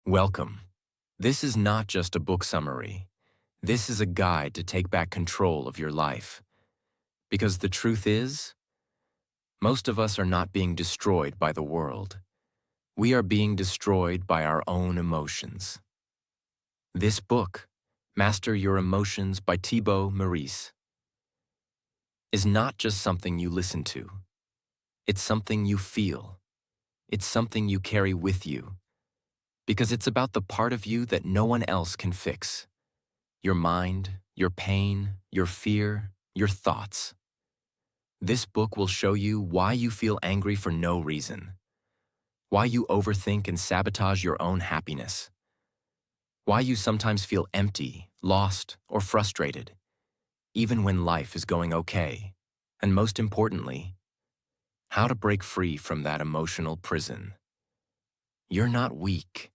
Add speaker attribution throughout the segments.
Speaker 1: Welcome. This is not just a book summary. This is a guide to take back control of your life. Because the truth is, most of us are not being destroyed by the world. We are being destroyed by our own emotions. This book, Master Your Emotions by Thibaut Maurice, is not just something you listen to. It's something you feel. It's something you carry with you. Because it's about the part of you that no one else can fix. Your mind, your pain, your fear, your thoughts. This book will show you why you feel angry for no reason, why you overthink and sabotage your own happiness, why you sometimes feel empty, lost, or frustrated, even when life is going okay, and most importantly, how to break free from that emotional prison. You're not weak.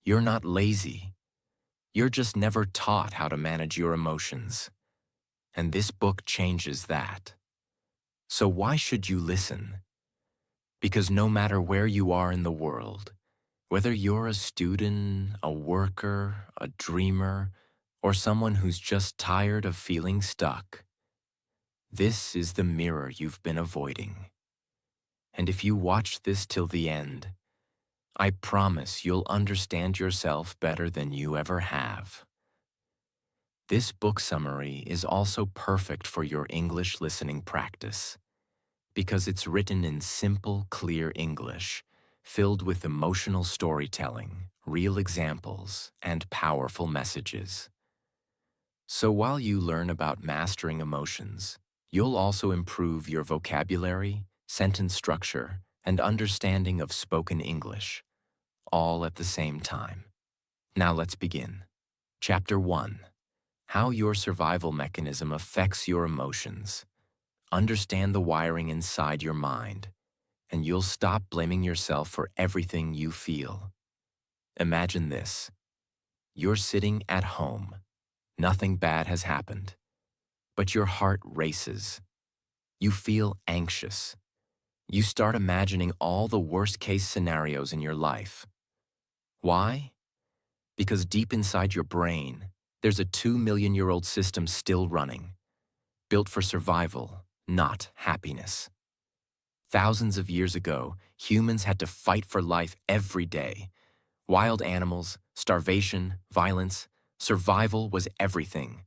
Speaker 1: You're not lazy. You're just never taught how to manage your emotions. And this book changes that. So why should you listen? Because no matter where you are in the world, whether you're a student, a worker, a dreamer, or someone who's just tired of feeling stuck, this is the mirror you've been avoiding. And if you watch this till the end, I promise you'll understand yourself better than you ever have. This book summary is also perfect for your English listening practice because it's written in simple, clear English, filled with emotional storytelling, real examples, and powerful messages. So while you learn about mastering emotions, you'll also improve your vocabulary, sentence structure, and understanding of spoken English, all at the same time. Now let's begin. Chapter 1. How your survival mechanism affects your emotions. Understand the wiring inside your mind, and you'll stop blaming yourself for everything you feel. Imagine this. You're sitting at home. Nothing bad has happened, but your heart races. You feel anxious. You start imagining all the worst-case scenarios in your life. Why? Because deep inside your brain, there's a 2 million-year-old system still running, built for survival, not happiness. Thousands of years ago, humans had to fight for life every day. Wild animals, starvation, violence, survival was everything.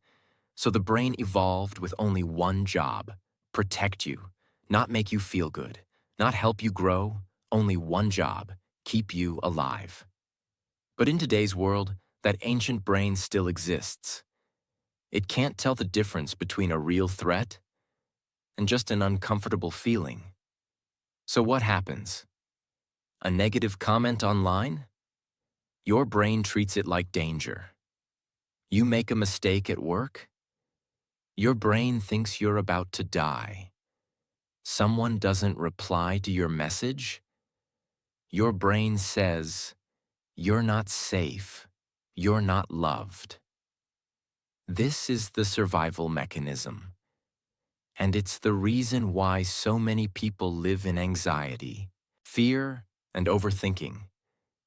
Speaker 1: So the brain evolved with only one job: protect you, not make you feel good, not help you grow, only one job: keep you alive. But in today's world, that ancient brain still exists. It can't tell the difference between a real threat and just an uncomfortable feeling. So what happens? A negative comment online? Your brain treats it like danger. You make a mistake at work? Your brain thinks you're about to die. Someone doesn't reply to your message? Your brain says, "You're not safe. You're not loved." This is the survival mechanism. And it's the reason why so many people live in anxiety, fear, and overthinking,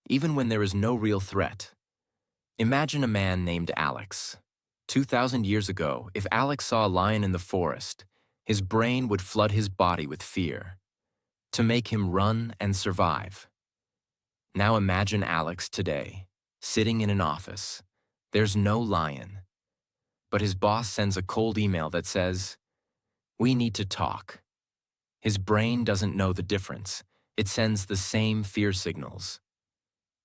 Speaker 1: even when there is no real threat. Imagine a man named Alex. 2,000 years ago, if Alex saw a lion in the forest, his brain would flood his body with fear to make him run and survive. Now imagine Alex today, sitting in an office. There's no lion, but his boss sends a cold email that says, "We need to talk." His brain doesn't know the difference. It sends the same fear signals.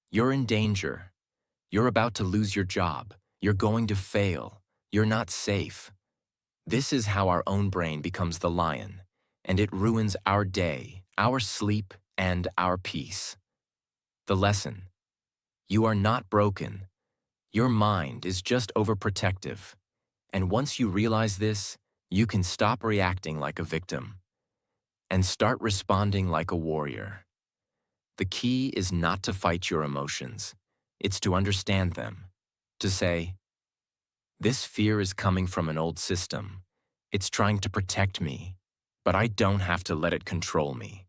Speaker 1: You're in danger. You're about to lose your job. You're going to fail. You're not safe. This is how our own brain becomes the lion, and it ruins our day, our sleep, and our peace. The lesson: you are not broken. Your mind is just overprotective. And once you realize this, you can stop reacting like a victim and start responding like a warrior. The key is not to fight your emotions. It's to understand them, to say, "This fear is coming from an old system. It's trying to protect me, but I don't have to let it control me."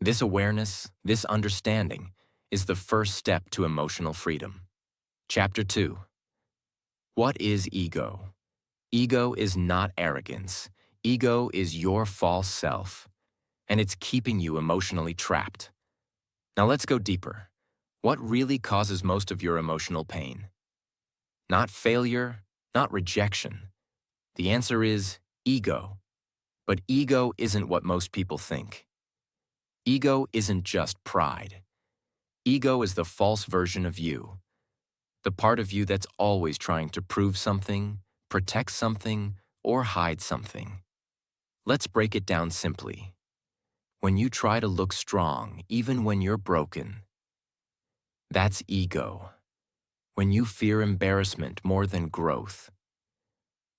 Speaker 1: This awareness, this understanding, is the first step to emotional freedom. Chapter 2. What is ego? Ego is not arrogance. Ego is your false self, and it's keeping you emotionally trapped. Now let's go deeper. What really causes most of your emotional pain? Not failure, not rejection. The answer is ego. But ego isn't what most people think. Ego isn't just pride. Ego is the false version of you. The part of you that's always trying to prove something, protect something, or hide something. Let's break it down simply. When you try to look strong, even when you're broken, that's ego. When you fear embarrassment more than growth,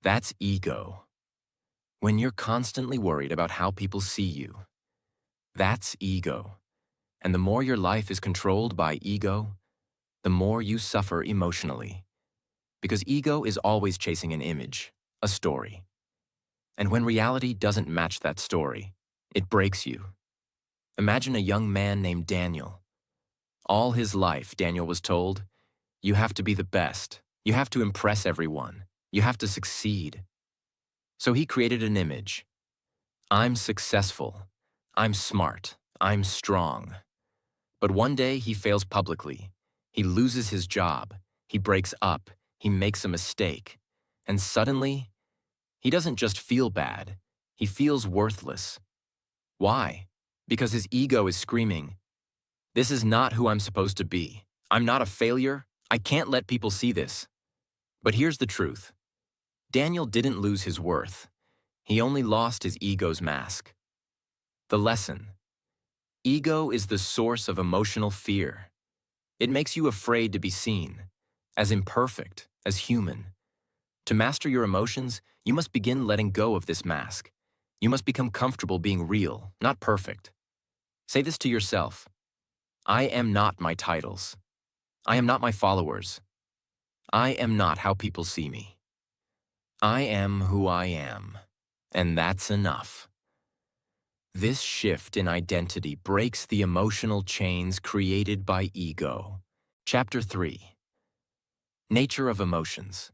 Speaker 1: that's ego. When you're constantly worried about how people see you, that's ego. And the more your life is controlled by ego, the more you suffer emotionally. Because ego is always chasing an image, a story. And when reality doesn't match that story, it breaks you. Imagine a young man named Daniel. All his life, Daniel was told, you have to be the best. You have to impress everyone. You have to succeed. So he created an image. I'm successful. I'm smart. I'm strong. But one day he fails publicly. He loses his job. He breaks up. He makes a mistake. And suddenly, he doesn't just feel bad. He feels worthless. Why? Because his ego is screaming, this is not who I'm supposed to be. I'm not a failure. I can't let people see this. But here's the truth. Daniel didn't lose his worth. He only lost his ego's mask. The lesson. Ego is the source of emotional fear. It makes you afraid to be seen, as imperfect, as human. To master your emotions, you must begin letting go of this mask. You must become comfortable being real, not perfect. Say this to yourself. I am not my titles. I am not my followers. I am not how people see me. I am who I am, and that's enough. This shift in identity breaks the emotional chains created by ego. Chapter 3. Nature of emotions.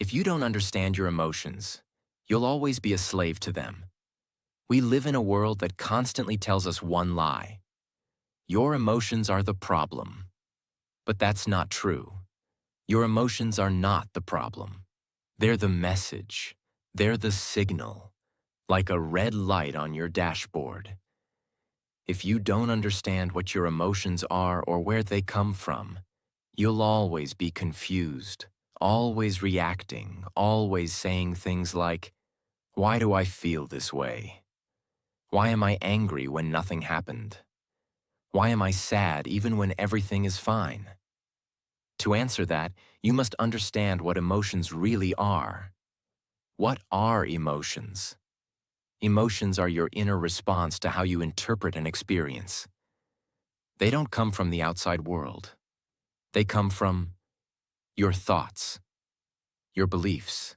Speaker 1: If you don't understand your emotions, you'll always be a slave to them. We live in a world that constantly tells us one lie. Your emotions are the problem. But that's not true. Your emotions are not the problem. They're the message. They're the signal, like a red light on your dashboard. If you don't understand what your emotions are or where they come from, you'll always be confused, always reacting, always saying things like, why do I feel this way? Why am I angry when nothing happened? Why am I sad even when everything is fine? To answer that, you must understand what emotions really are. What are emotions? Emotions are your inner response to how you interpret an experience. They don't come from the outside world. They come from your thoughts, your beliefs,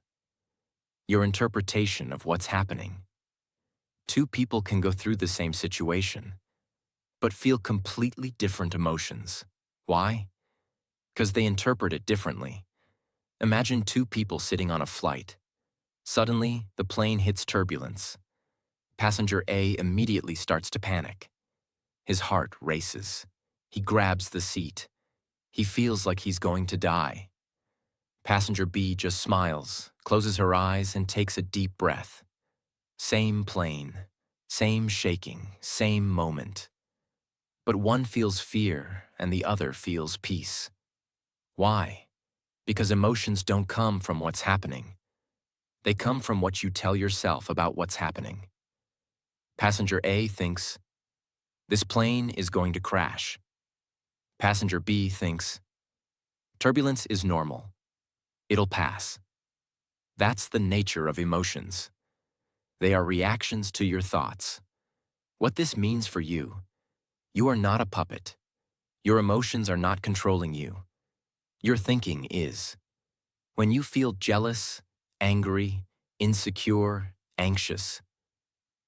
Speaker 1: your interpretation of what's happening. Two people can go through the same situation, but feel completely different emotions. Why? Because they interpret it differently. Imagine two people sitting on a flight. Suddenly, the plane hits turbulence. Passenger A immediately starts to panic. His heart races. He grabs the seat. He feels like he's going to die. Passenger B just smiles, closes her eyes, and takes a deep breath. Same plane, same shaking, same moment. But one feels fear and the other feels peace. Why? Because emotions don't come from what's happening. They come from what you tell yourself about what's happening. Passenger A thinks, this plane is going to crash. Passenger B thinks, turbulence is normal. It'll pass. That's the nature of emotions. They are reactions to your thoughts. What this means for you, you are not a puppet. Your emotions are not controlling you. Your thinking is. When you feel jealous, angry, insecure, anxious,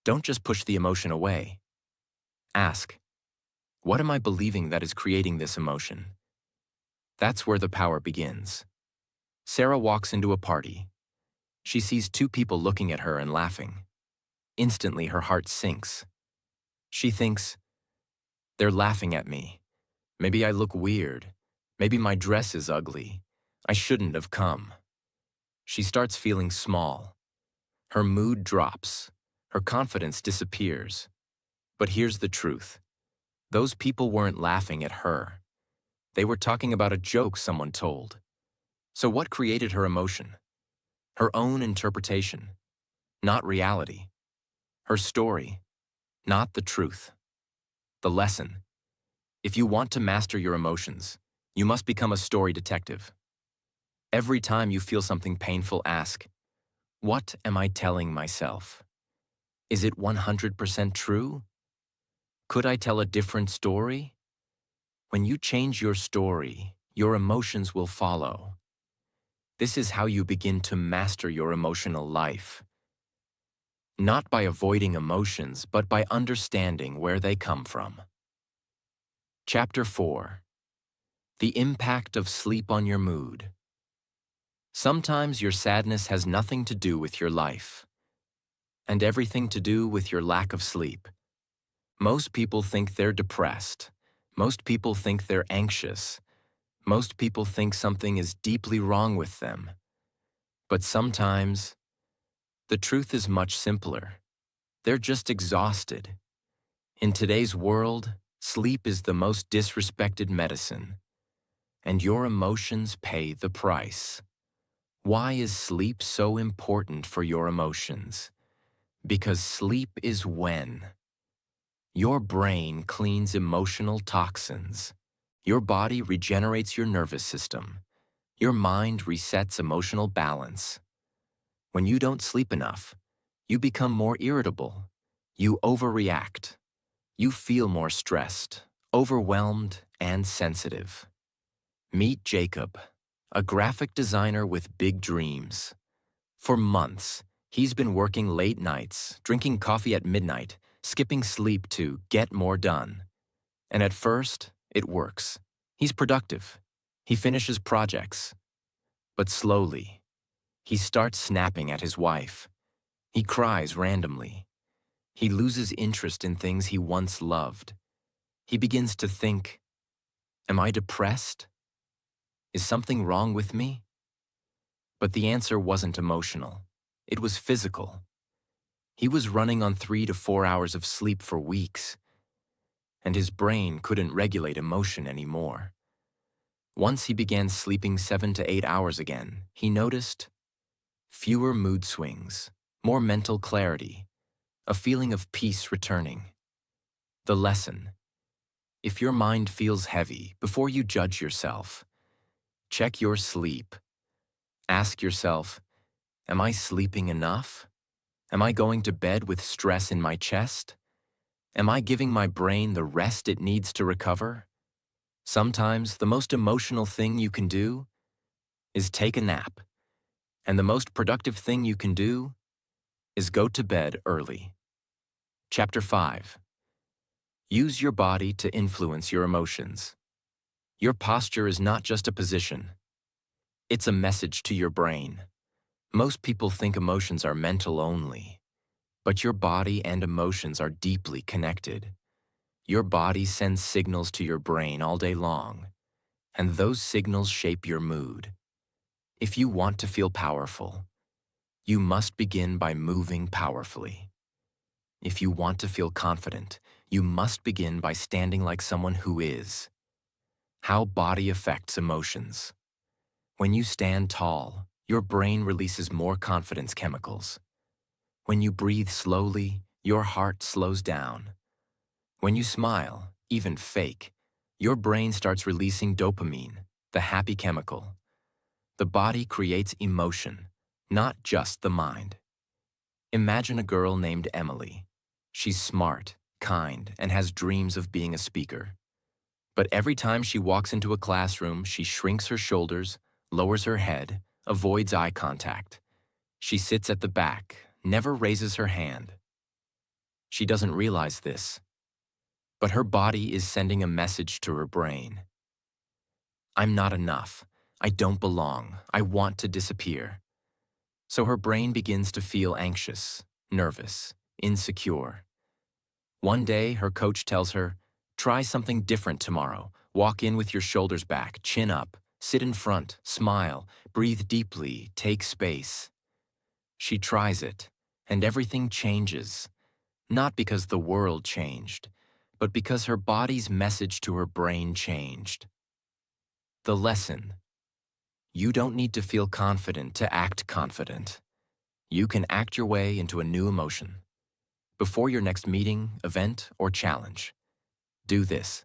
Speaker 1: don't just push the emotion away. Ask, What am I believing that is creating this emotion? That's where the power begins. Sarah walks into a party. She sees two people looking at her and laughing. Instantly, her heart sinks. She thinks, they're laughing at me. Maybe I look weird. Maybe my dress is ugly. I shouldn't have come. She starts feeling small. Her mood drops. Her confidence disappears. But here's the truth. Those people weren't laughing at her. They were talking about a joke someone told. So what created her emotion? Her own interpretation, not reality. Her story, not the truth. The lesson. If you want to master your emotions, you must become a story detective. Every time you feel something painful, ask, what am I telling myself? Is it 100% true? Could I tell a different story? When you change your story, your emotions will follow. This is how you begin to master your emotional life. Not by avoiding emotions, but by understanding where they come from. Chapter 4. The impact of sleep on your mood. Sometimes your sadness has nothing to do with your life, and everything to do with your lack of sleep. Most people think they're depressed. Most people think they're anxious. Most people think something is deeply wrong with them. But sometimes, the truth is much simpler. They're just exhausted. In today's world, sleep is the most disrespected medicine, and your emotions pay the price. Why is sleep so important for your emotions? Because sleep is when your brain cleans emotional toxins, your body regenerates your nervous system, your mind resets emotional balance. When you don't sleep enough, you become more irritable, you overreact, you feel more stressed, overwhelmed, and sensitive. Meet Jacob, a graphic designer with big dreams. For months, he's been working late nights, drinking coffee at midnight, skipping sleep to get more done. And at first, it works. He's productive. He finishes projects. But slowly, he starts snapping at his wife. He cries randomly. He loses interest in things he once loved. He begins to think, am I depressed? Is something wrong with me? But the answer wasn't emotional. It was physical. He was running on 3 to 4 hours of sleep for weeks, and his brain couldn't regulate emotion anymore. Once he began sleeping 7 to 8 hours again, he noticed fewer mood swings, more mental clarity, a feeling of peace returning. The lesson. If your mind feels heavy, before you judge yourself, check your sleep. Ask yourself, am I sleeping enough? Am I going to bed with stress in my chest? Am I giving my brain the rest it needs to recover? Sometimes the most emotional thing you can do is take a nap, and the most productive thing you can do is go to bed early. Chapter 5. Use your body to influence your emotions. Your posture is not just a position. It's a message to your brain. Most people think emotions are mental only, but your body and emotions are deeply connected. Your body sends signals to your brain all day long, and those signals shape your mood. If you want to feel powerful, you must begin by moving powerfully. If you want to feel confident, you must begin by standing like someone who is. How body affects emotions. When you stand tall, your brain releases more confidence chemicals. When you breathe slowly, your heart slows down. When you smile, even fake, your brain starts releasing dopamine, the happy chemical. The body creates emotion, not just the mind. Imagine a girl named Emily. She's smart, kind, and has dreams of being a speaker. But every time she walks into a classroom, she shrinks her shoulders, lowers her head, avoids eye contact. She sits at the back, never raises her hand. She doesn't realize this, But her body is sending a message to her brain. I'm not enough. I don't belong. I want to disappear. So her brain begins to feel anxious, nervous, insecure. One day, her coach tells her, try something different tomorrow. Walk in with your shoulders back, chin up, sit in front, smile, breathe deeply, take space. She tries it, and everything changes. Not because the world changed, but because her body's message to her brain changed. The lesson: you don't need to feel confident to act confident. You can act your way into a new emotion. Before your next meeting, event, or challenge, do this.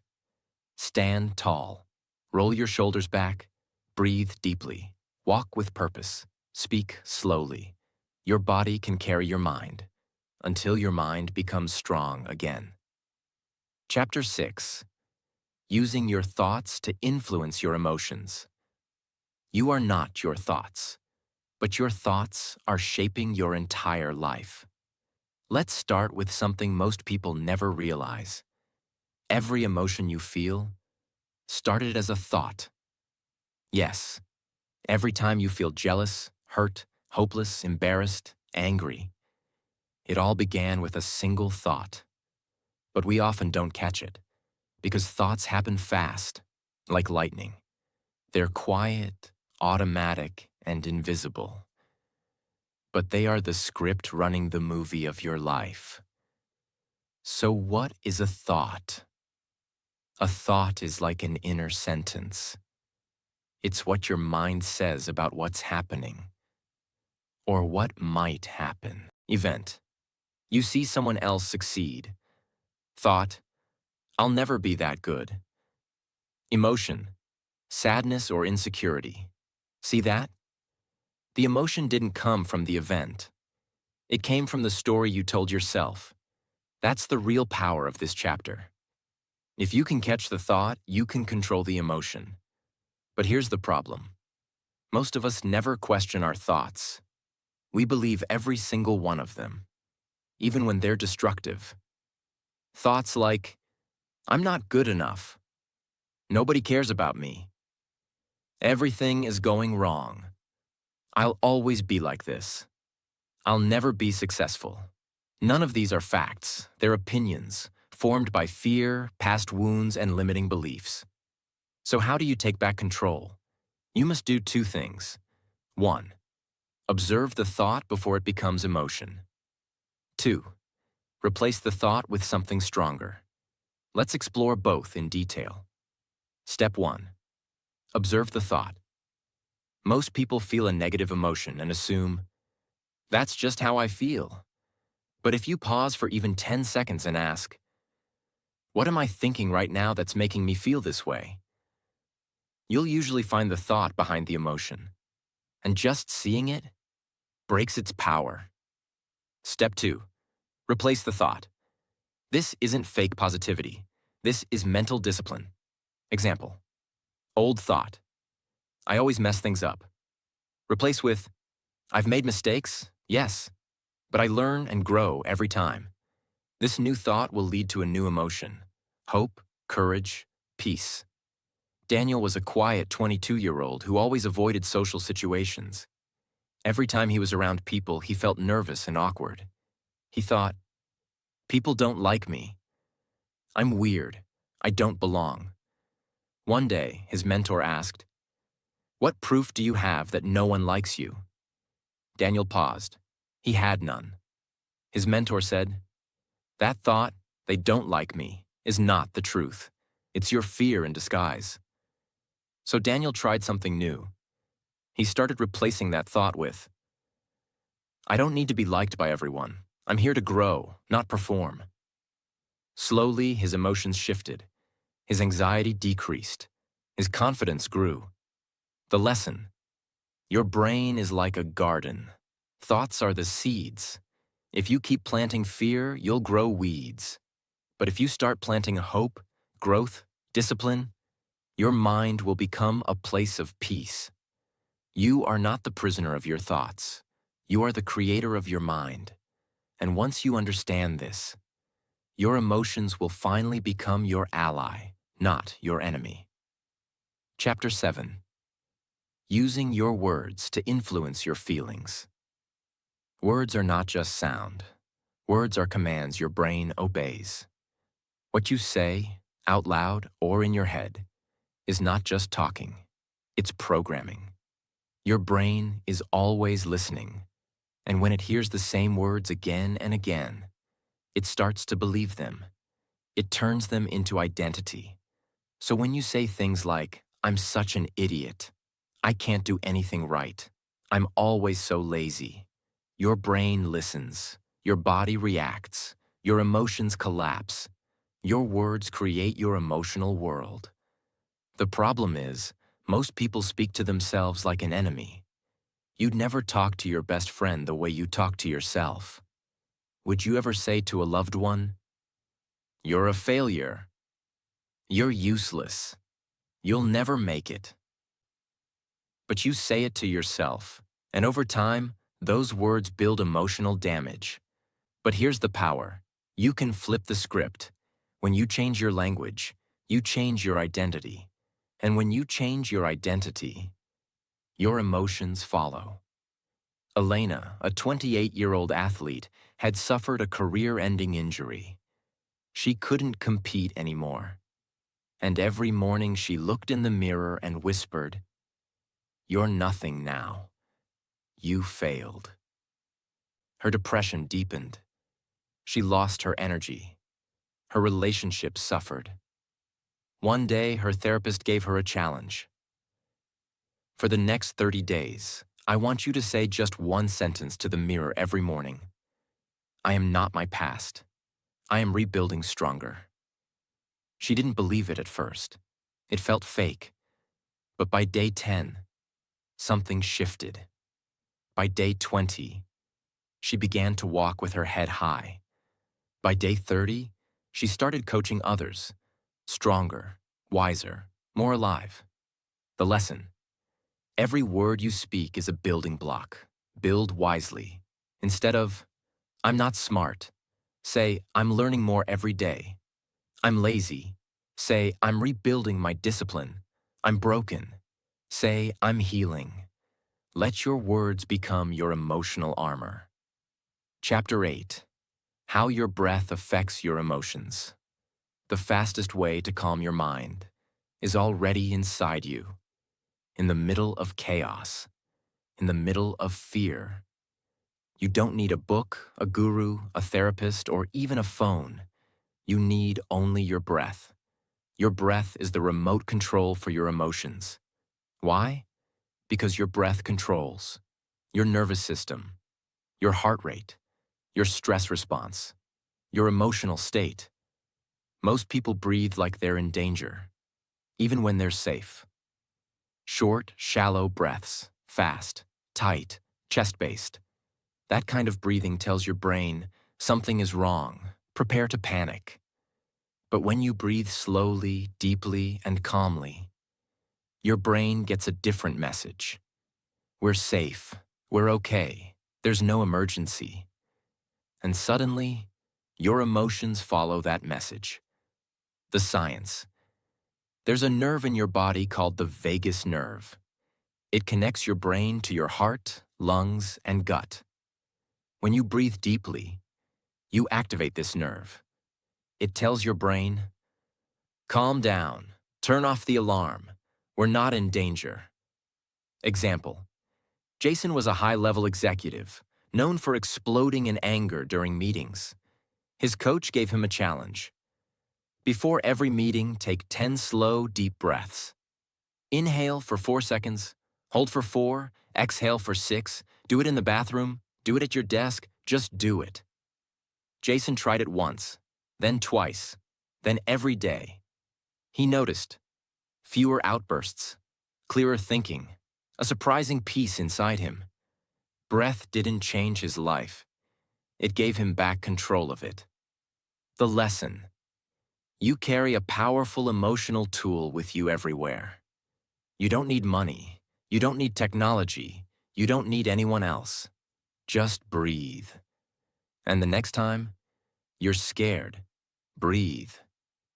Speaker 1: Stand tall. Roll your shoulders back. Breathe deeply. Walk with purpose. Speak slowly. Your body can carry your mind until your mind becomes strong again. Chapter 6. Using your thoughts to influence your emotions. You are not your thoughts, but your thoughts are shaping your entire life. Let's start with something most people never realize. Every emotion you feel started as a thought. Yes, every time you feel jealous, hurt, hopeless, embarrassed, angry, it all began with a single thought. But we often don't catch it, because thoughts happen fast, like lightning. They're quiet, automatic, and invisible. But they are the script running the movie of your life. So what is a thought? A thought is like an inner sentence. It's what your mind says about what's happening, or what might happen. Event: you see someone else succeed. Thought: I'll never be that good. Emotion: sadness or insecurity. See that? The emotion didn't come from the event. It came from the story you told yourself. That's the real power of this chapter. If you can catch the thought, you can control the emotion. But here's the problem. Most of us never question our thoughts. We believe every single one of them, even when they're destructive. Thoughts like, I'm not good enough. Nobody cares about me. Everything is going wrong. I'll always be like this. I'll never be successful. None of these are facts. They're opinions, formed by fear, past wounds, and limiting beliefs. So how do you take back control? You must do two things. 1. Observe the thought before it becomes emotion. 2. Replace the thought with something stronger. Let's explore both in detail. Step 1. Observe the thought. Most people feel a negative emotion and assume, that's just how I feel. But if you pause for even 10 seconds and ask, what am I thinking right now that's making me feel this way? You'll usually find the thought behind the emotion. And just seeing it breaks its power. Step 2. Replace the thought. This isn't fake positivity. This is mental discipline. Example: old thought. I always mess things up. Replace with, I've made mistakes, yes, but I learn and grow every time. This new thought will lead to a new emotion: hope, courage, peace. Daniel was a quiet 22-year-old who always avoided social situations. Every time he was around people, he felt nervous and awkward. He thought, people don't like me. I'm weird. I don't belong. One day, his mentor asked, what proof do you have that no one likes you? Daniel paused. He had none. His mentor said, that thought, they don't like me, is not the truth. It's your fear in disguise. So Daniel tried something new. He started replacing that thought with, I don't need to be liked by everyone. I'm here to grow, not perform. Slowly, his emotions shifted. His anxiety decreased. His confidence grew. The lesson: your brain is like a garden. Thoughts are the seeds. If you keep planting fear, you'll grow weeds. But if you start planting hope, growth, discipline, your mind will become a place of peace. You are not the prisoner of your thoughts. You are the creator of your mind. And once you understand this, Your emotions will finally become your ally, not your enemy. Chapter 7. Using your words to influence your feelings. Words are not just sound. Words are commands your brain obeys. What you say, out loud or in your head, is not just talking. It's programming. Your brain is always listening, and when it hears the same words again and again, it starts to believe them. It turns them into identity. So when you say things like, "I'm such an idiot," "I can't do anything right," "I'm always so lazy," your brain listens, your body reacts, your emotions collapse. Your words create your emotional world. The problem is, most people speak to themselves like an enemy. You'd never talk to your best friend the way you talk to yourself. Would you ever say to a loved one, "You're a failure. You're useless. You'll never make it"? But you say it to yourself, and over time, those words build emotional damage. But here's the power. You can flip the script. When you change your language, you change your identity. And when you change your identity, your emotions follow. Elena, a 28-year-old athlete, had suffered a career-ending injury. She couldn't compete anymore. And every morning she looked in the mirror and whispered, "You're nothing now. You failed." Her depression deepened. She lost her energy. Her relationships suffered. One day, her therapist gave her a challenge. For the next 30 days, I want you to say just one sentence to the mirror every morning. "I am not my past. I am rebuilding stronger." She didn't believe it at first. It felt fake. But by day 10, something shifted. By day 20, she began to walk with her head high. By day 30, she started coaching others, stronger, wiser, more alive. The lesson: every word you speak is a building block. Build wisely. Instead of, "I'm not smart," say, "I'm learning more every day." "I'm lazy," say, "I'm rebuilding my discipline." "I'm broken," say, "I'm healing." Let your words become your emotional armor. Chapter 8. How your breath affects your emotions. The fastest way to calm your mind is already inside you, in the middle of chaos, in the middle of fear. You don't need a book, a guru, a therapist, or even a phone. You need only your breath. Your breath is the remote control for your emotions. Why? Because your breath controls your nervous system, your heart rate, your stress response, your emotional state. Most people breathe like they're in danger, even when they're safe. Short, shallow breaths, fast, tight, chest-based. That kind of breathing tells your brain something is wrong. Prepare to panic. But when you breathe slowly, deeply, and calmly, your brain gets a different message. We're safe. We're okay. There's no emergency. And suddenly, your emotions follow that message. The science. There's a nerve in your body called the vagus nerve. It connects your brain to your heart, lungs, and gut. When you breathe deeply, you activate this nerve. It tells your brain, "Calm down. Turn off the alarm. We're not in danger." Example: Jason was a high-level executive, known for exploding in anger during meetings. His coach gave him a challenge. Before every meeting, take 10 slow, deep breaths. Inhale for 4 seconds, hold for 4, exhale for 6, do it in the bathroom, do it at your desk, just do it. Jason tried it once, then twice, then every day. He noticed fewer outbursts, clearer thinking, a surprising peace inside him. Breath didn't change his life. It gave him back control of it. The lesson: you carry a powerful emotional tool with you everywhere. You don't need money. You don't need technology. You don't need anyone else. Just breathe. And the next time you're scared, Breathe.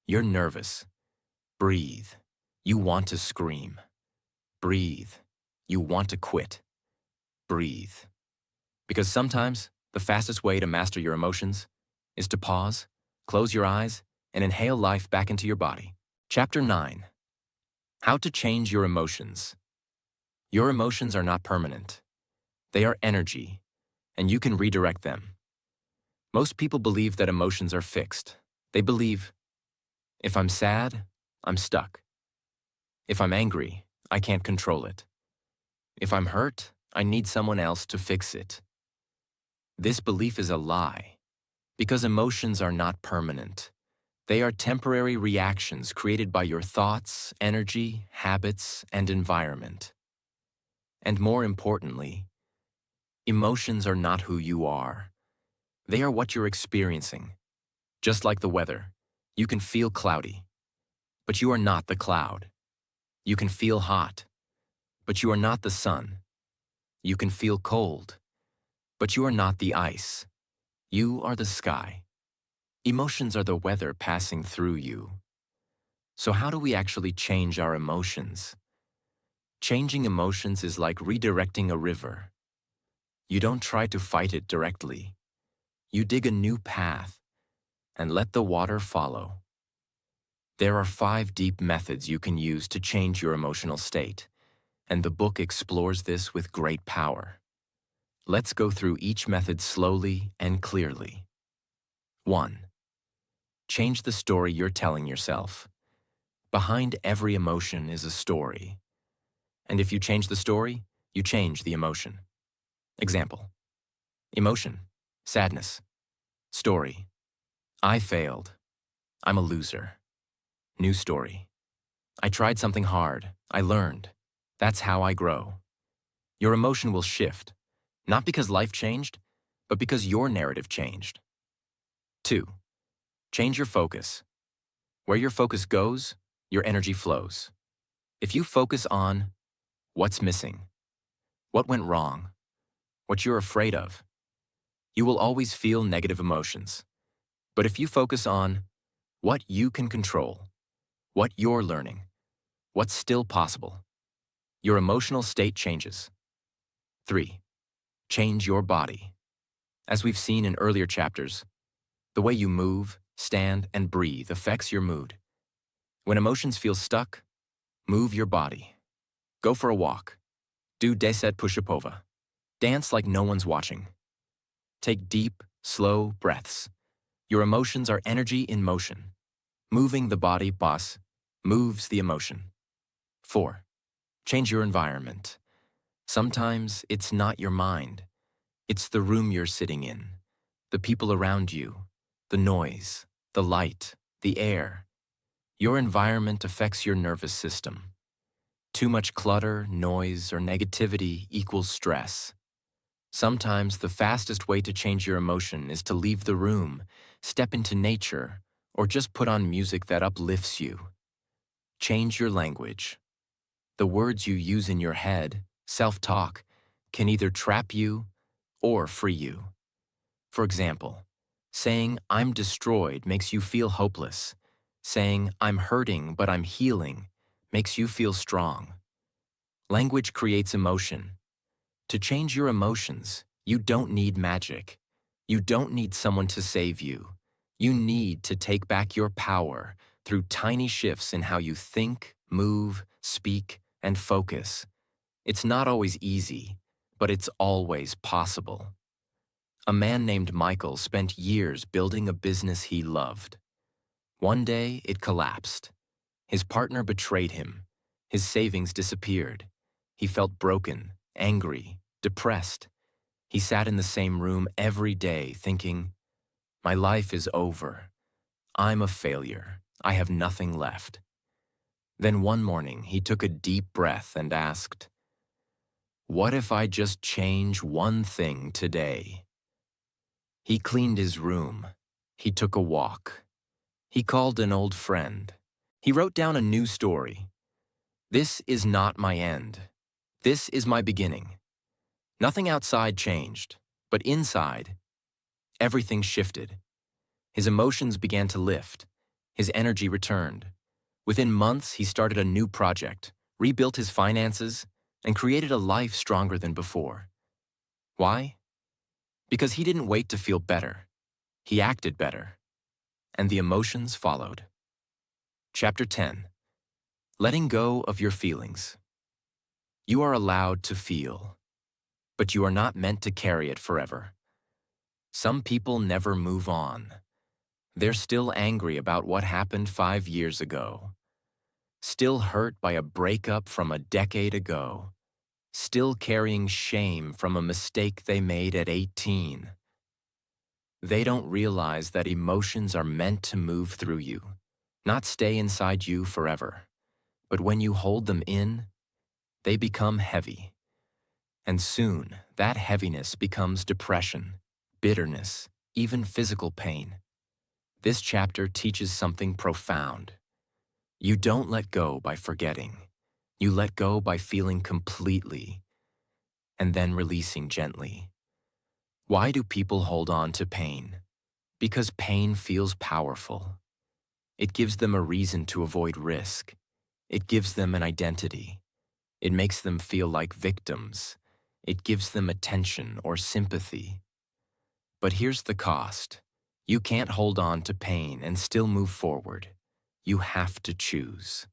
Speaker 1: You're nervous. Breathe. You want to scream. Breathe. You want to quit. Breathe. Because sometimes the fastest way to master your emotions is to pause, close your eyes, and inhale life back into your body. Chapter 9. How to change your emotions. Your emotions are not permanent. They are energy, and you can redirect them. Most people believe that emotions are fixed. They believe, if I'm sad, I'm stuck. If I'm angry, I can't control it. If I'm hurt, I need someone else to fix it. This belief is a lie, because emotions are not permanent. They are temporary reactions created by your thoughts, energy, habits, and environment. And more importantly, emotions are not who you are. They are what you're experiencing. Just like the weather, you can feel cloudy, but you are not the cloud. You can feel hot, but you are not the sun. You can feel cold, but you are not the ice. You are the sky. Emotions are the weather passing through you. So how do we actually change our emotions? Changing emotions is like redirecting a river. You don't try to fight it directly. You dig a new path and let the water follow. There are 5 deep methods you can use to change your emotional state, and the book explores this with great power. Let's go through each method slowly and clearly. 1. Change the story you're telling yourself. Behind every emotion is a story. And if you change the story, you change the emotion. Example. Emotion, sadness. Story, I failed. I'm a loser. New story. I tried something hard. I learned. That's how I grow. Your emotion will shift, not because life changed, but because your narrative changed. 2. Change your focus. Where your focus goes, your energy flows. If you focus on what's missing, what went wrong, what you're afraid of, you will always feel negative emotions. But if you focus on what you can control, what you're learning, what's still possible, your emotional state changes. 3. Change your body. As we've seen in earlier chapters, the way you move, stand, and breathe affects your mood. When emotions feel stuck, move your body. Go for a walk. Do 10 push-upova. Dance like no one's watching. Take deep, slow breaths. Your emotions are energy in motion. Moving the body, boss, moves the emotion. 4. Change your environment. Sometimes it's not your mind. It's the room you're sitting in, the people around you, the noise, the light, the air. Your environment affects your nervous system. Too much clutter, noise, or negativity equals stress. Sometimes the fastest way to change your emotion is to leave the room, step into nature, or just put on music that uplifts you. Change your language. The words you use in your head, self-talk, can either trap you or free you. For example, saying, I'm destroyed makes you feel hopeless. Saying, I'm hurting but I'm healing makes you feel strong. Language creates emotion. To change your emotions, you don't need magic. You don't need someone to save you. You need to take back your power through tiny shifts in how you think, move, speak, and focus. It's not always easy, but it's always possible. A man named Michael spent years building a business he loved. One day, it collapsed. His partner betrayed him. His savings disappeared. He felt broken, angry, depressed. He sat in the same room every day thinking, my life is over. I'm a failure. I have nothing left. Then one morning, he took a deep breath and asked, what if I just change one thing today? He cleaned his room. He took a walk. He called an old friend. He wrote down a new story. This is not my end. This is my beginning. Nothing outside changed, but inside, everything shifted. His emotions began to lift. His energy returned. Within months, he started a new project, rebuilt his finances, and created a life stronger than before. Why? Because he didn't wait to feel better. He acted better. And the emotions followed. Chapter 10. Letting go of your feelings. You are allowed to feel, but you are not meant to carry it forever. Some people never move on. They're still angry about what happened 5 years ago. Still hurt by a breakup from a decade ago. Still carrying shame from a mistake they made at 18. They don't realize that emotions are meant to move through you, not stay inside you forever. But when you hold them in, they become heavy. And soon, that heaviness becomes depression, bitterness, even physical pain. This chapter teaches something profound. You don't let go by forgetting. You let go by feeling completely, and then releasing gently. Why do people hold on to pain? Because pain feels powerful. It gives them a reason to avoid risk. It gives them an identity. It makes them feel like victims. It gives them attention or sympathy. But here's the cost. You can't hold on to pain and still move forward. You have to choose.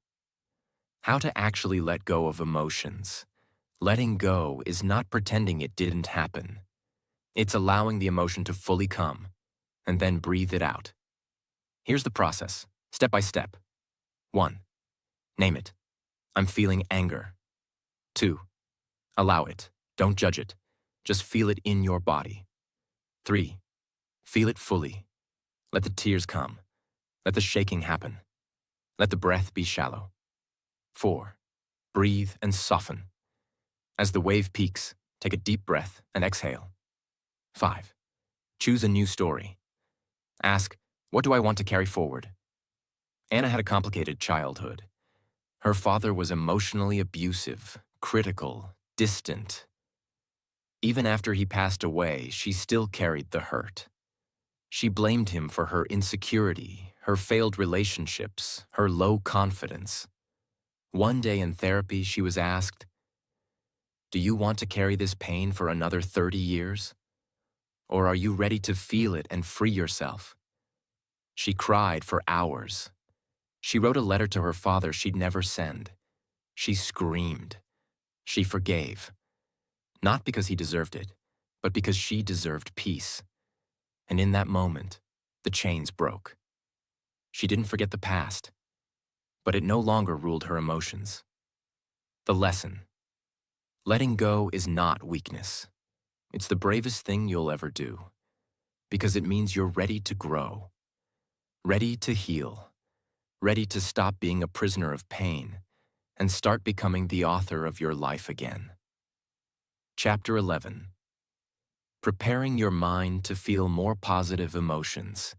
Speaker 1: How to actually let go of emotions. Letting go is not pretending it didn't happen. It's allowing the emotion to fully come, and then breathe it out. Here's the process, step by step. 1. Name it. I'm feeling anger. 2. Allow it. Don't judge it. Just feel it in your body. 3. Feel it fully. Let the tears come. Let the shaking happen. Let the breath be shallow. 4. Breathe and soften. As the wave peaks, take a deep breath and exhale. 5. Choose a new story. Ask, what do I want to carry forward? Anna had a complicated childhood. Her father was emotionally abusive, critical, distant. Even after he passed away, she still carried the hurt. She blamed him for her insecurity, her failed relationships, her low confidence. One day in therapy, she was asked, "Do you want to carry this pain for another 30 years? Or are you ready to feel it and free yourself?" She cried for hours. She wrote a letter to her father she'd never send. She screamed. She forgave. Not because he deserved it, but because she deserved peace. And in that moment, the chains broke. She didn't forget the past, but it no longer ruled her emotions. The lesson. Letting go is not weakness. It's the bravest thing you'll ever do, because it means you're ready to grow, ready to heal, ready to stop being a prisoner of pain and start becoming the author of your life again. Chapter 11. Preparing your mind to feel more positive emotions.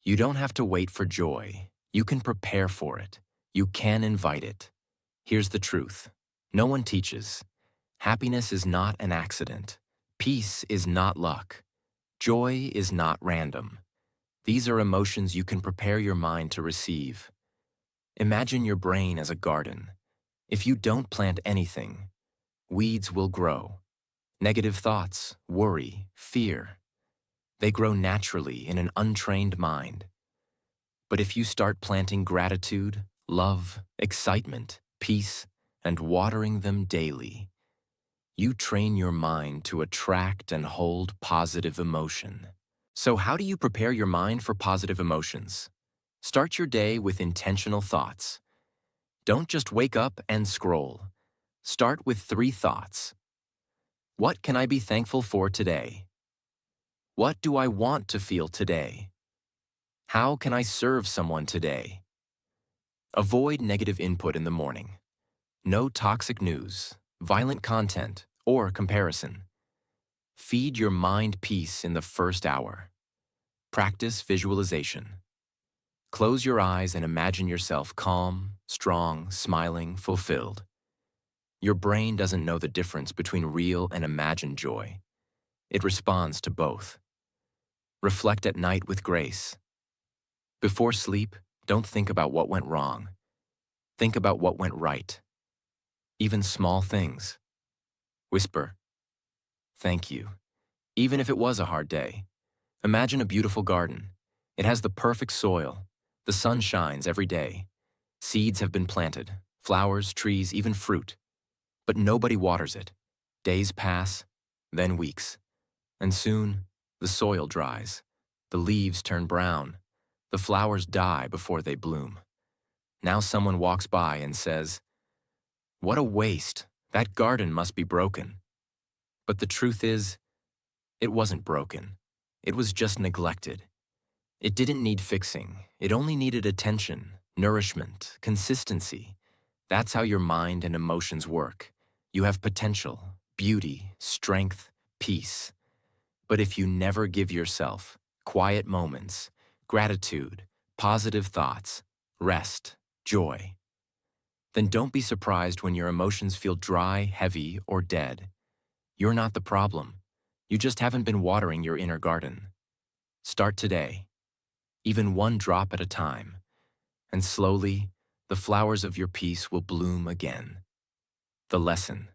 Speaker 1: You don't have to wait for joy. You can prepare for it. You can invite it. Here's the truth. No one teaches. Happiness is not an accident. Peace is not luck. Joy is not random. These are emotions you can prepare your mind to receive. Imagine your brain as a garden. If you don't plant anything, weeds will grow. Negative thoughts, worry, fear. They grow naturally in an untrained mind. But if you start planting gratitude, love, excitement, peace, and watering them daily, you train your mind to attract and hold positive emotion. So how do you prepare your mind for positive emotions? Start your day with intentional thoughts. Don't just wake up and scroll. Start with 3 thoughts. What can I be thankful for today? What do I want to feel today? How can I serve someone today? Avoid negative input in the morning. No toxic news, violent content, or comparison. Feed your mind peace in the first hour. Practice visualization. Close your eyes and imagine yourself calm, strong, smiling, fulfilled. Your brain doesn't know the difference between real and imagined joy. It responds to both. Reflect at night with grace. Before sleep, don't think about what went wrong. Think about what went right. Even small things. Whisper, "Thank you." Even if it was a hard day. Imagine a beautiful garden. It has the perfect soil. The sun shines every day. Seeds have been planted, flowers, trees, even fruit. But nobody waters it. Days pass, then weeks. And soon, the soil dries. The leaves turn brown. The flowers die before they bloom. Now someone walks by and says, "What a waste. That garden must be broken." But the truth is, it wasn't broken. It was just neglected. It didn't need fixing. It only needed attention, nourishment, consistency. That's how your mind and emotions work. You have potential, beauty, strength, peace. But if you never give yourself quiet moments, gratitude, positive thoughts, rest, joy, then don't be surprised when your emotions feel dry, heavy, or dead. You're not the problem. You just haven't been watering your inner garden. Start today, even one drop at a time, and slowly, the flowers of your peace will bloom again. The lesson: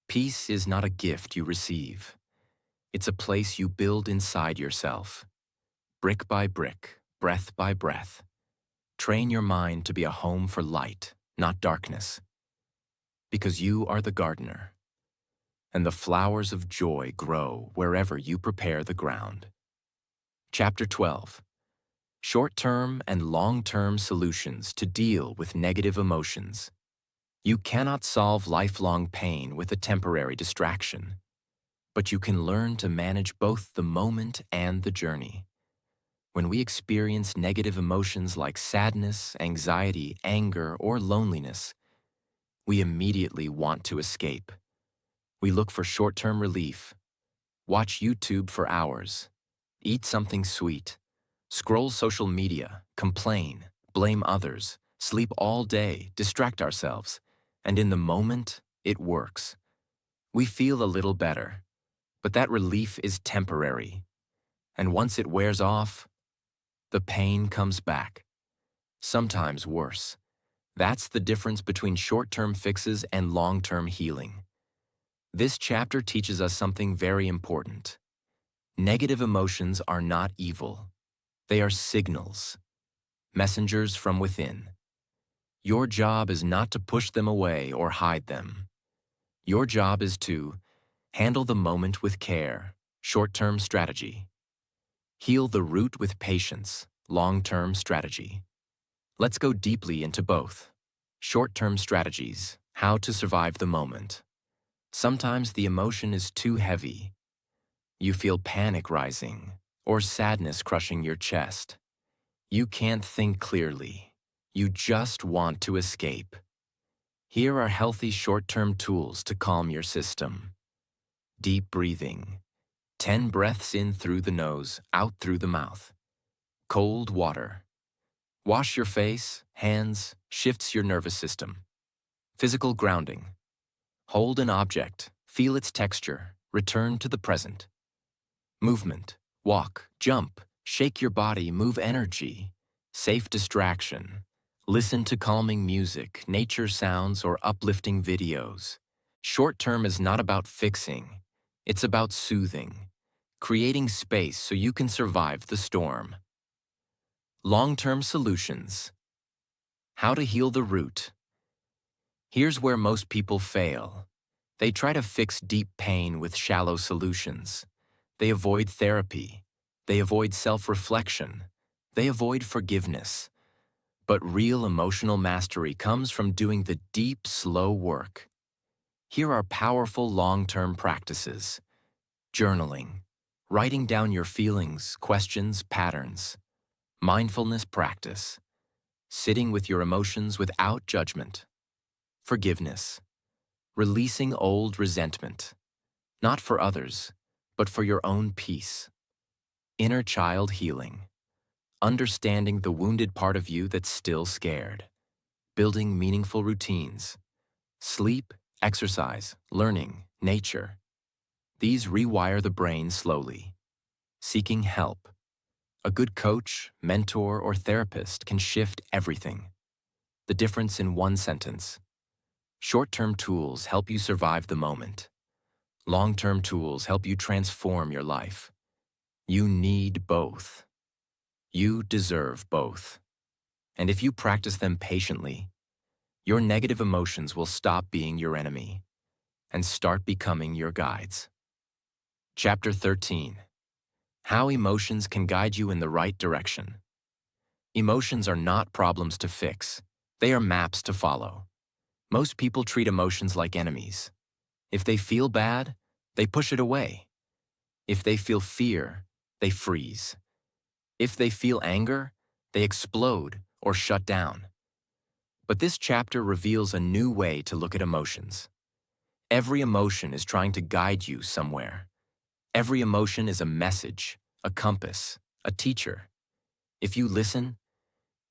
Speaker 1: peace is not a gift you receive. It's a place you build inside yourself. Brick by brick, breath by breath. Train your mind to be a home for light, not darkness. Because you are the gardener, and the flowers of joy grow wherever you prepare the ground. Chapter 12. Short-term and long-term solutions to deal with negative emotions. You cannot solve lifelong pain with a temporary distraction, but you can learn to manage both the moment and the journey. When we experience negative emotions like sadness, anxiety, anger, or loneliness, we immediately want to escape. We look for short-term relief, watch YouTube for hours, eat something sweet, scroll social media, complain, blame others, sleep all day, distract ourselves, and in the moment, it works. We feel a little better, but that relief is temporary, and once it wears off, the pain comes back, sometimes worse. That's the difference between short-term fixes and long-term healing. This chapter teaches us something very important. Negative emotions are not evil. They are signals, messengers from within. Your job is not to push them away or hide them. Your job is to handle the moment with care, short-term strategy. Heal the root with patience, long-term strategy. Let's go deeply into both. Short-term strategies, how to survive the moment. Sometimes the emotion is too heavy. You feel panic rising or sadness crushing your chest. You can't think clearly. You just want to escape. Here are healthy short-term tools to calm your system. Deep breathing. 10 breaths in through the nose, out through the mouth. Cold water. Wash your face, hands, shifts your nervous system. Physical grounding. Hold an object, feel its texture, return to the present. Movement. Walk, jump, shake your body, move energy. Safe distraction. Listen to calming music, nature sounds, or uplifting videos. Short-term is not about fixing. It's about soothing, creating space so you can survive the storm. Long-term solutions. How to heal the root. Here's where most people fail. They try to fix deep pain with shallow solutions. They avoid therapy. They avoid self-reflection. They avoid forgiveness. But real emotional mastery comes from doing the deep, slow work. Here are powerful long-term practices. Journaling. Writing down your feelings, questions, patterns. Mindfulness practice. Sitting with your emotions without judgment. Forgiveness. Releasing old resentment. Not for others, but for your own peace. Inner child healing. Understanding the wounded part of you that's still scared. Building meaningful routines. Sleep, exercise, learning, nature. These rewire the brain slowly. seeking help. A good coach, mentor, or therapist can shift everything. The difference in one sentence. Short-term tools help you survive the moment. Long-term tools help you transform your life. You need both. You deserve both. And if you practice them patiently, your negative emotions will stop being your enemy and start becoming your guides. Chapter 13. How emotions can guide you in the right direction. Emotions are not problems to fix. They are maps to follow. Most people treat emotions like enemies. If they feel bad, they push it away. If they feel fear, they freeze. If they feel anger, they explode or shut down. But this chapter reveals a new way to look at emotions. Every emotion is trying to guide you somewhere. Every emotion is a message, a compass, a teacher. If you listen,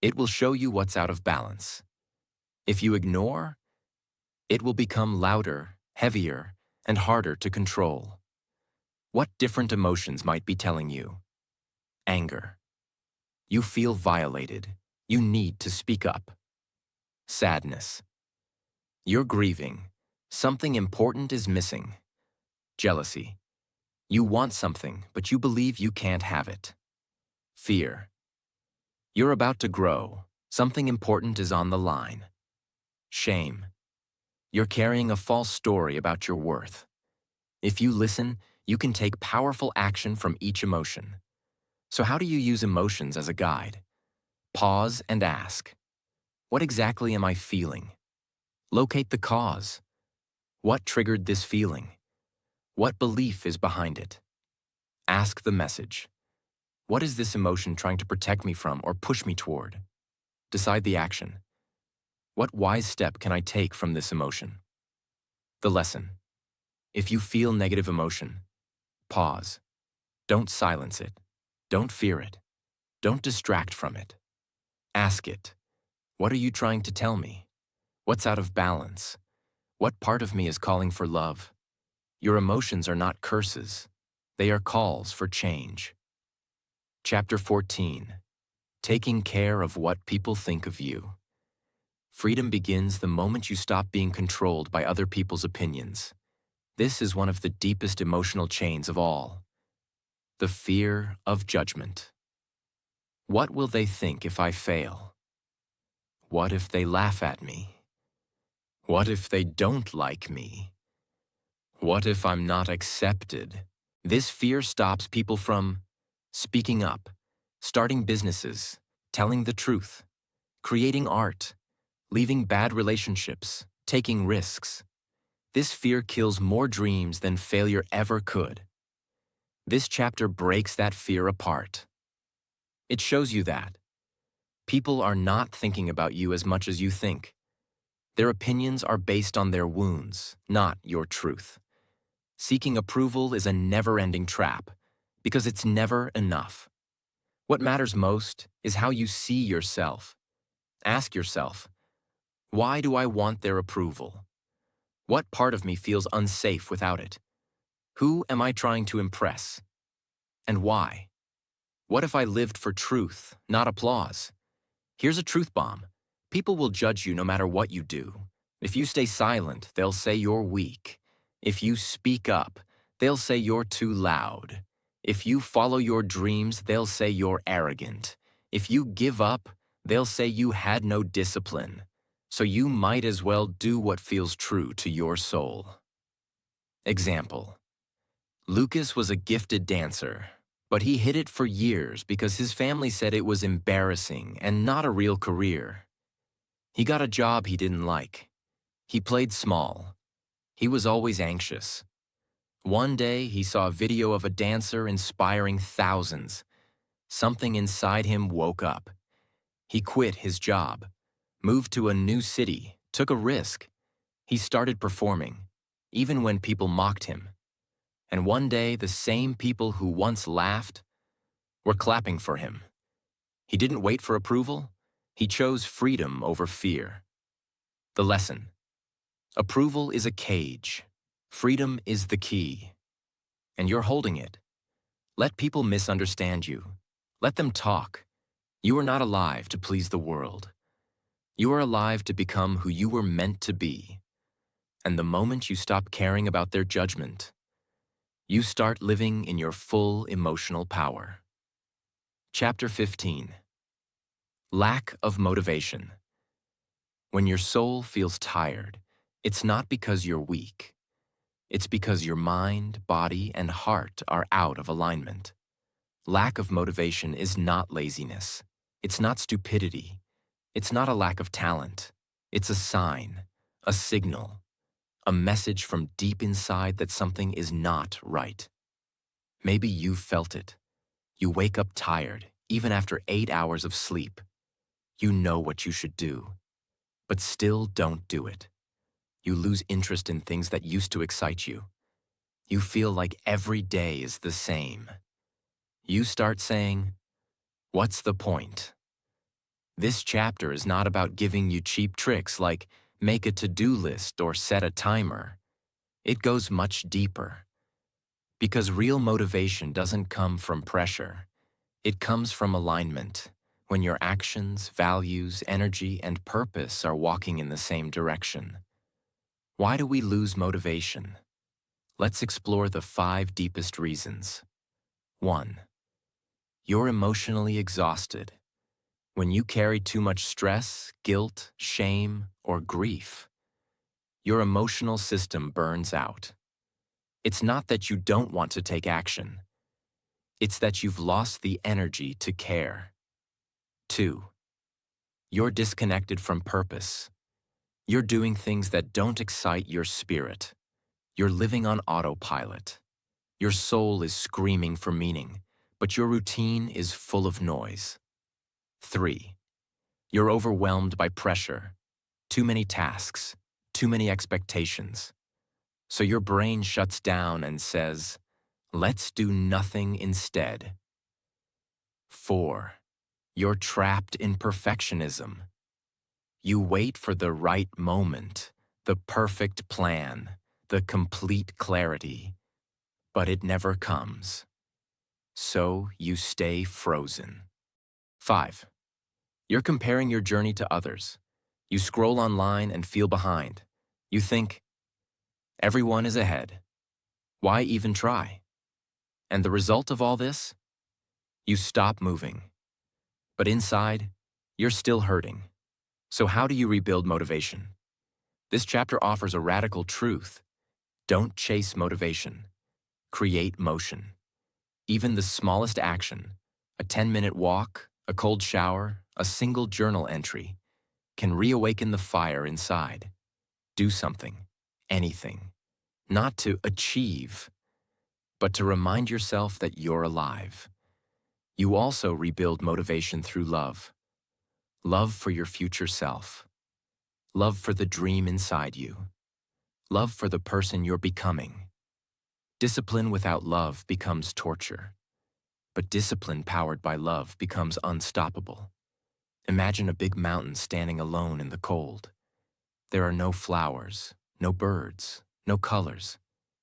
Speaker 1: it will show you what's out of balance. If you ignore, it will become louder, heavier, and harder to control. What different emotions might be telling you? Anger. You feel violated. You need to speak up. Sadness. You're grieving. Something important is missing. Jealousy. You want something, but you believe you can't have it. Fear. You're about to grow. Something important is on the line. Shame. You're carrying a false story about your worth. If you listen, you can take powerful action from each emotion. So how do you use emotions as a guide? Pause and ask, what exactly am I feeling? Locate the cause. What triggered this feeling? What belief is behind it? Ask the message. What is this emotion trying to protect me from or push me toward? Decide the action. What wise step can I take from this emotion? The lesson. If you feel negative emotion, pause. Don't silence it. Don't fear it. Don't distract from it. Ask it. What are you trying to tell me? What's out of balance? What part of me is calling for love? Your emotions are not curses. They are calls for change. Chapter 14. Taking care of what people think of you. Freedom begins the moment you stop being controlled by other people's opinions. This is one of the deepest emotional chains of all. The fear of judgment. What will they think if I fail? What if they laugh at me? What if they don't like me? What if I'm not accepted? This fear stops people from speaking up, starting businesses, telling the truth, creating art, leaving bad relationships, taking risks. This fear kills more dreams than failure ever could. This chapter breaks that fear apart. It shows you that people are not thinking about you as much as you think. Their opinions are based on their wounds, not your truth. Seeking approval is a never-ending trap because it's never enough. What matters most is how you see yourself. Ask yourself, why do I want their approval? What part of me feels unsafe without it? Who am I trying to impress? And why? What if I lived for truth, not applause? Here's a truth bomb. People will judge you no matter what you do. If you stay silent, they'll say you're weak. If you speak up, they'll say you're too loud. If you follow your dreams, they'll say you're arrogant. If you give up, they'll say you had no discipline. So you might as well do what feels true to your soul. Example. Lucas was a gifted dancer, but he hid it for years because his family said it was embarrassing and not a real career. He got a job he didn't like. He played small. He was always anxious. One day, he saw a video of a dancer inspiring thousands. Something inside him woke up. He quit his job, moved to a new city, took a risk. He started performing, even when people mocked him. And one day, the same people who once laughed were clapping for him. He didn't wait for approval. He chose freedom over fear. The lesson. Approval is a cage. Freedom is the key. And you're holding it. Let people misunderstand you. Let them talk. You are not alive to please the world. You are alive to become who you were meant to be. And the moment you stop caring about their judgment, you start living in your full emotional power. Chapter 15. Lack of motivation. When your soul feels tired, it's not because you're weak. It's because your mind, body, and heart are out of alignment. Lack of motivation is not laziness. It's not stupidity. It's not a lack of talent. It's a sign, a signal, a message from deep inside that something is not right. Maybe you've felt it. You wake up tired, even after 8 hours of sleep. You know what you should do, but still don't do it. You lose interest in things that used to excite you. You feel like every day is the same. You start saying, "What's the point?" This chapter is not about giving you cheap tricks like make a to-do list or set a timer. It goes much deeper. Because real motivation doesn't come from pressure. It comes from alignment, when your actions, values, energy, and purpose are walking in the same direction. Why do we lose motivation? Let's explore the 5 deepest reasons. 1. You're emotionally exhausted. When you carry too much stress, guilt, shame, or grief, your emotional system burns out. It's not that you don't want to take action. It's that you've lost the energy to care. 2. You're disconnected from purpose. You're doing things that don't excite your spirit. You're living on autopilot. Your soul is screaming for meaning, but your routine is full of noise. 3. You're overwhelmed by pressure, too many tasks, too many expectations. So your brain shuts down and says, "Let's do nothing instead." 4. You're trapped in perfectionism. You wait for the right moment, the perfect plan, the complete clarity, but it never comes. So you stay frozen. 5. You're comparing your journey to others. You scroll online and feel behind. You think, everyone is ahead. Why even try? And the result of all this? You stop moving. But inside, you're still hurting. So how do you rebuild motivation? This chapter offers a radical truth. Don't chase motivation. Create motion. Even the smallest action, a 10-minute walk, a cold shower, a single journal entry, can reawaken the fire inside. Do something, anything, not to achieve, but to remind yourself that you're alive. You also rebuild motivation through love. Love for your future self. Love for the dream inside you. Love for the person you're becoming. Discipline without love becomes torture, but discipline powered by love becomes unstoppable. Imagine a big mountain standing alone in the cold. There are no flowers, no birds, no colors,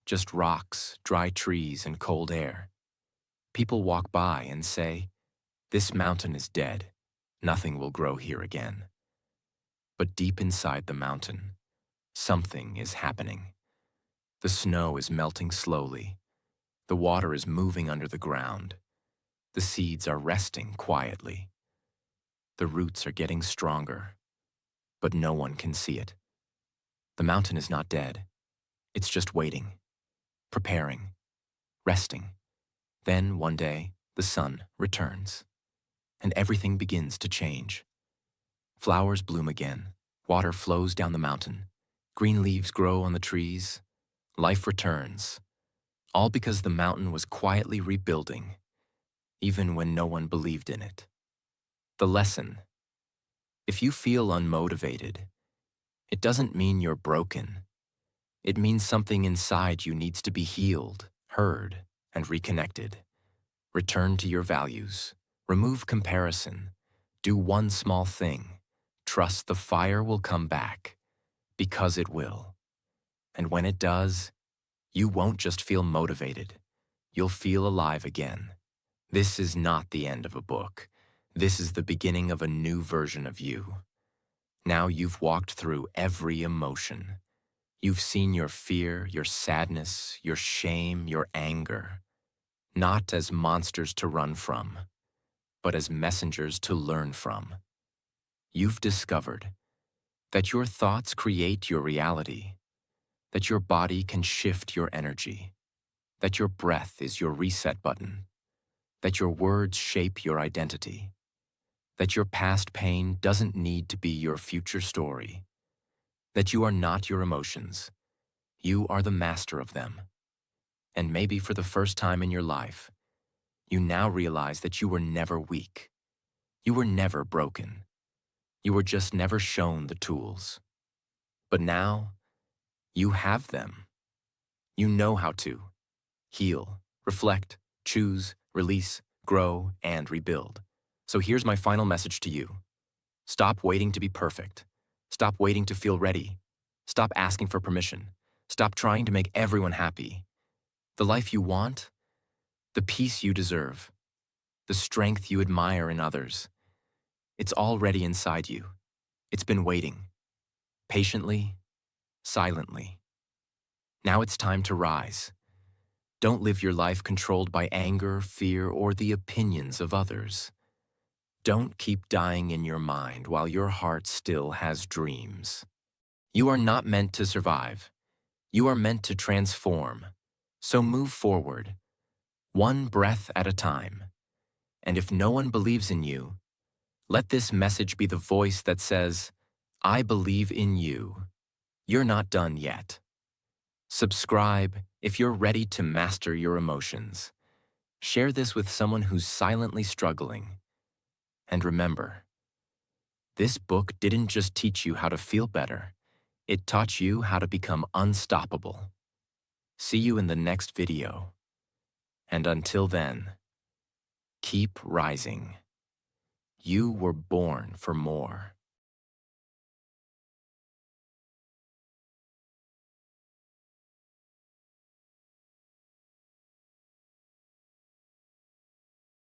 Speaker 1: just rocks, dry trees, and cold air. People walk by and say, "This mountain is dead. Nothing will grow here again." But deep inside the mountain, something is happening. The snow is melting slowly. The water is moving under the ground. The seeds are resting quietly. The roots are getting stronger, but no one can see it. The mountain is not dead. It's just waiting, preparing, resting. Then, one day, the sun returns, and everything begins to change. Flowers bloom again, water flows down the mountain, green leaves grow on the trees, life returns, all because the mountain was quietly rebuilding, even when no one believed in it. The lesson: if you feel unmotivated, it doesn't mean you're broken. It means something inside you needs to be healed, heard, and reconnected. Return to your values. Remove comparison. Do one small thing. Trust the fire will come back, because it will. And when it does, you won't just feel motivated. you'll feel alive again. This is not the end of a book. This is the beginning of a new version of you. Now you've walked through every emotion. You've seen your fear, your sadness, your shame, your anger, not as monsters to run from, but as messengers to learn from. You've discovered that your thoughts create your reality, that your body can shift your energy, that your breath is your reset button, that your words shape your identity, that your past pain doesn't need to be your future story, that you are not your emotions, you are the master of them. And maybe for the first time in your life, you now realize that you were never weak. You were never broken. You were just never shown the tools. But now, you have them. You know how to heal, reflect, choose, release, grow, and rebuild. So here's my final message to you. Stop waiting to be perfect. Stop waiting to feel ready. Stop asking for permission. Stop trying to make everyone happy. The life you want, the peace you deserve, the strength you admire in others, it's already inside you. It's been waiting, patiently, silently. Now it's time to rise. Don't live your life controlled by anger, fear, or the opinions of others. Don't keep dying in your mind while your heart still has dreams. You are not meant to survive. You are meant to transform. So move forward, one breath at a time. And if no one believes in you, let this message be the voice that says, I believe in you. You're not done yet. Subscribe if you're ready to master your emotions. Share this with someone who's silently struggling. And remember, this book didn't just teach you how to feel better. It taught you how to become unstoppable. See you in the next video. And until then, keep rising. You were born for more.